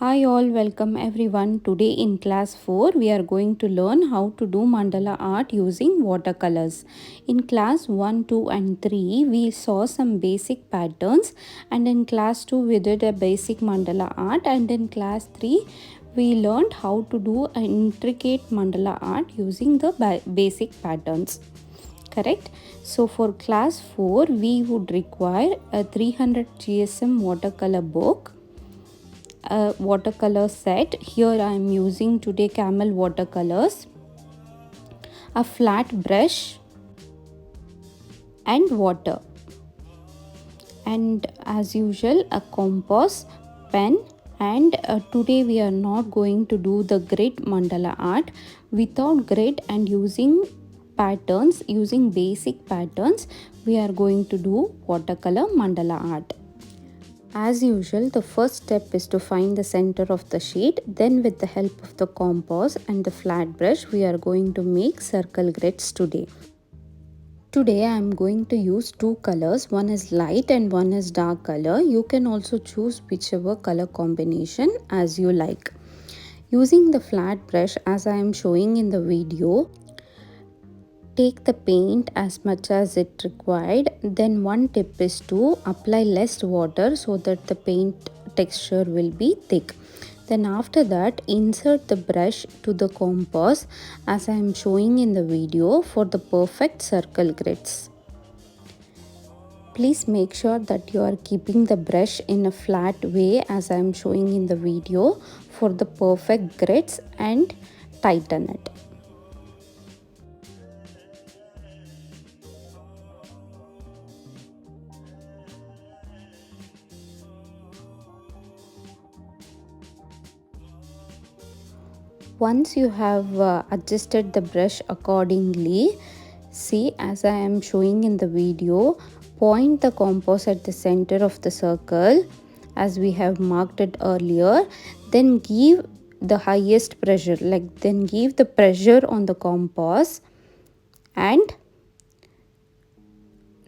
Hi all, welcome everyone. Today in class 4 we are going to learn how to do mandala art using watercolors. In class 1, 2 and 3 we saw some basic patterns, and in class 2 we did a basic mandala art, and in class 3 we learned how to do an intricate mandala art using the basic patterns. Correct? So for class 4 we would require a 300 GSM watercolor book, a watercolor set. Here I am using today camel watercolors, a flat brush and water, and as usual a compass, pen, and today we are not going to do the grid mandala art. Without grid and using patterns, using basic patterns, we are going to do watercolor mandala art. As usual, the first step is to find the center of the sheet. Then with the help of the compass and the flat brush, we are going to make circle grids today. Today I am going to use two colors. One is light and one is dark color. You can also choose whichever color combination as you like. Using the flat brush as I am showing in the video, take the paint as much as it required. Then one tip is to apply less water so that the paint texture will be thick. Then after that, insert the brush to the compass as I am showing in the video for the perfect circle grids. Please make sure that you are keeping the brush in a flat way as I am showing in the video for the perfect grids, and tighten it. Once you have adjusted the brush accordingly, see as I am showing in the video, point the compass at the center of the circle as we have marked it earlier. Then give the highest pressure, then give the pressure on the compass and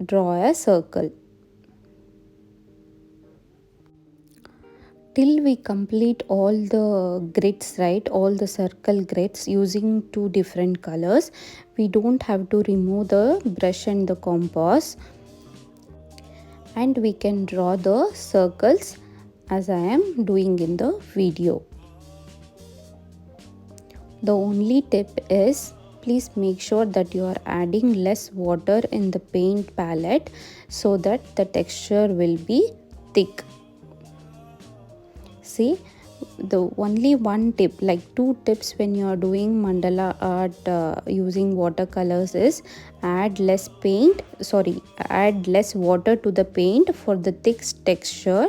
draw a circle till we complete all the grids, right? All the circle grids using two different colors. We don't have to remove the brush and the compass, and we can draw the circles as I am doing in the video. The only tip is, please make sure that you are adding less water in the paint palette so that the texture will be thick. See, the only one tip, like two tips when you are doing mandala art using watercolors is add less water to the paint for the thick texture,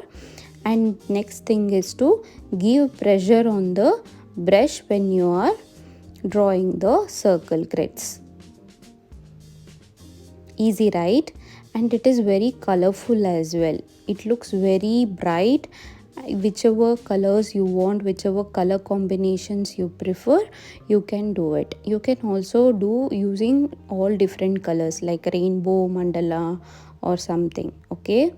and next thing is to give pressure on the brush when you are drawing the circle grids. Easy, right? And it is very colorful as well. It looks very bright. Whichever colors you want, whichever color combinations you prefer, you can do it. You can also do using all different colors like rainbow mandala or something. Okay,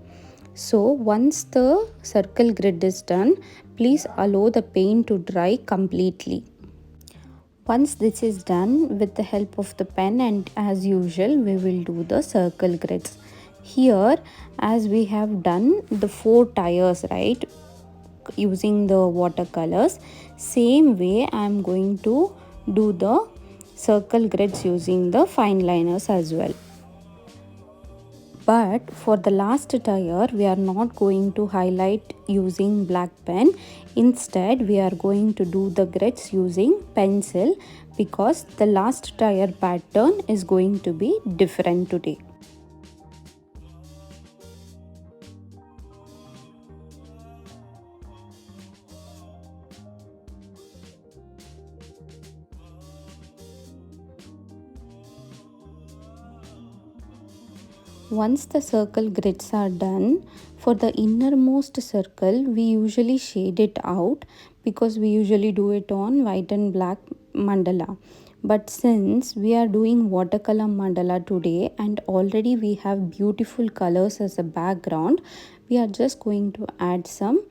so once the circle grid is done, please allow the paint to dry completely. Once this is done, with the help of the pen and as usual, we will do the circle grids. Here, as we have done the 4 tires, right, using the watercolors, same way I am going to do the circle grids using the fine liners as well. But for the last tire, we are not going to highlight using black pen. Instead, we are going to do the grids using pencil, because the last tire pattern is going to be different today. Once the circle grids are done, for the innermost circle we usually shade it out, because we usually do it on white and black mandala. But since we are doing watercolor mandala today and already we have beautiful colors as a background, we are just going to add some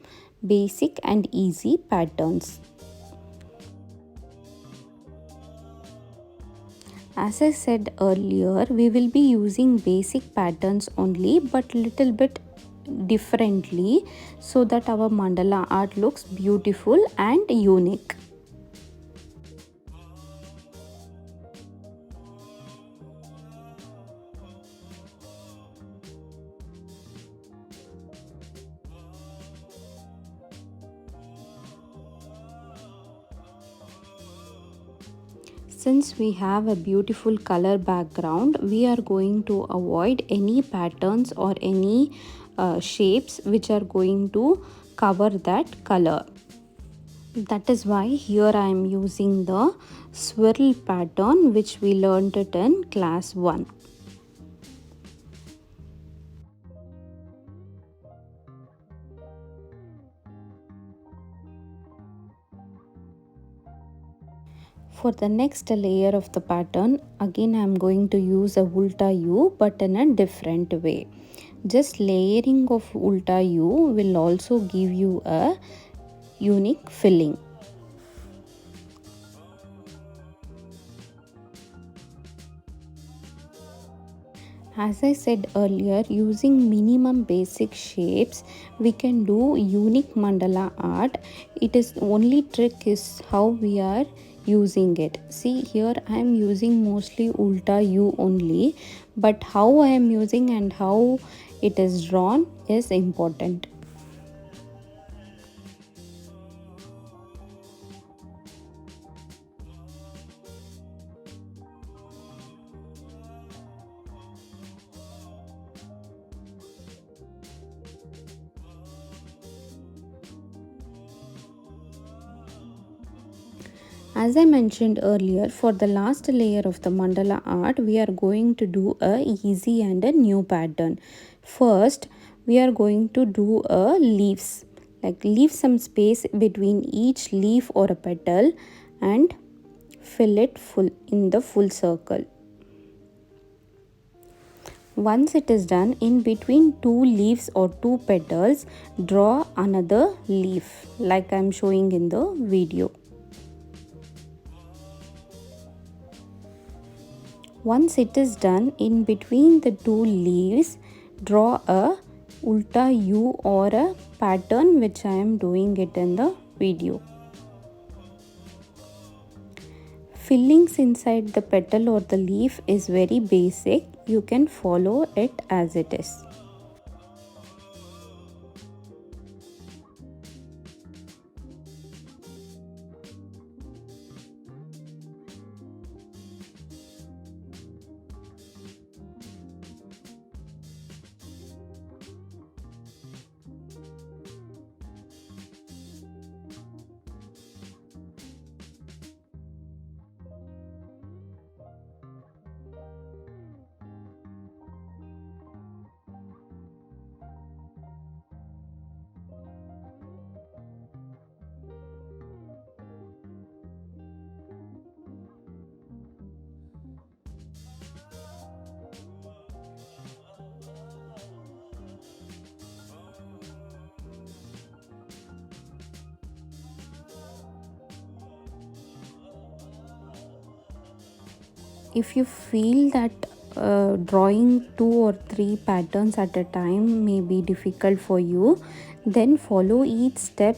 basic and easy patterns. As I said earlier, we will be using basic patterns only, but little bit differently, so that our mandala art looks beautiful and unique. Since we have a beautiful color background, we are going to avoid any patterns or any shapes which are going to cover that color. That is why here I am using the swirl pattern which we learned it in class 1. For the next layer of the pattern, again I am going to use a ulta U, but in a different way. Just layering of ulta U will also give you a unique filling. As I said earlier, using minimum basic shapes, we can do unique mandala art. It is only trick is how we are using it. See here I am using mostly ulta U only, but how I am using and how it is drawn is important. As I mentioned earlier, for the last layer of the mandala art, we are going to do a easy and a new pattern. First, we are going to do a leaves. Like leave some space between each leaf or a petal and fill it full in the full circle. Once it is done, in between two leaves or two petals, draw another leaf like I am showing in the video. Once it is done, in between the two leaves, draw a ulta U or a pattern which I am doing it in the video. Fillings inside the petal or the leaf is very basic. You can follow it as it is. If you feel that drawing 2 or 3 patterns at a time may be difficult for you, then follow each step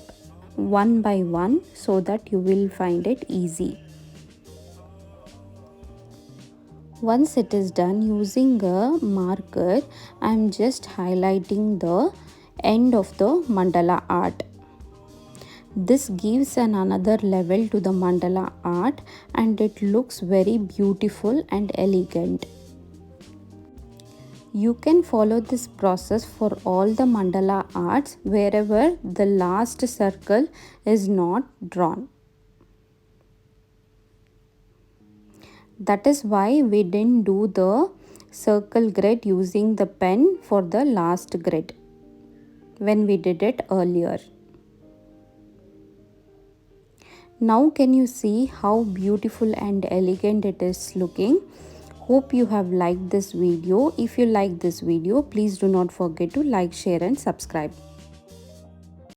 one by one so that you will find it easy. Once it is done, using a marker, I am just highlighting the end of the mandala art. This gives another level to the mandala art and it looks very beautiful and elegant. You can follow this process for all the mandala arts wherever the last circle is not drawn. That is why we didn't do the circle grid using the pen for the last grid when we did it earlier. Now can you see how beautiful and elegant it is looking? Hope you have liked this video. If you like this video, please do not forget to like, share and subscribe.